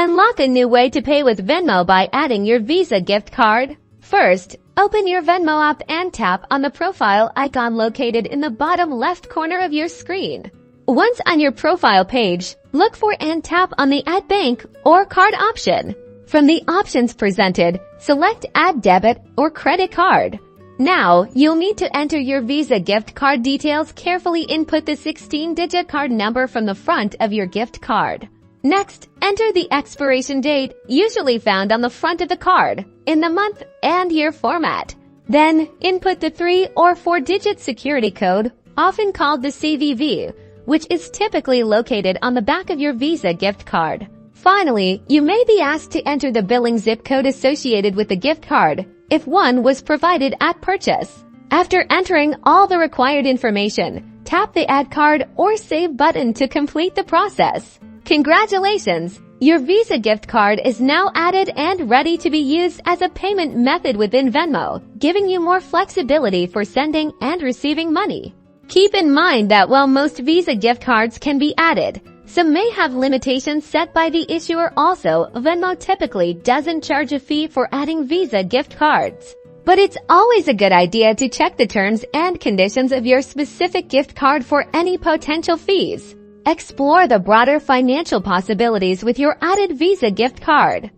Unlock a new way to pay with Venmo by adding your Visa gift card. First, open your Venmo app and tap on the profile icon located in the bottom left corner of your screen. Once on your profile page, look for and tap on the Add Bank or Card option. From the options presented, select Add Debit or Credit Card. Now, you'll need to enter your Visa gift card details. Carefully input the 16-digit card number from the front of your gift card. Next, enter the expiration date, usually found on the front of the card, in the month and year format. Then, input the 3 or 4-digit security code, often called the CVV, which is typically located on the back of your Visa gift card. Finally, you may be asked to enter the billing zip code associated with the gift card, if one was provided at purchase. After entering all the required information, tap the Add Card or Save button to complete the process. Congratulations! Your Visa gift card is now added and ready to be used as a payment method within Venmo, giving you more flexibility for sending and receiving money. Keep in mind that while most Visa gift cards can be added, some may have limitations set by the issuer. Also, Venmo typically doesn't charge a fee for adding Visa gift cards. But it's always a good idea to check the terms and conditions of your specific gift card for any potential fees. Explore the broader financial possibilities with your added Visa gift card.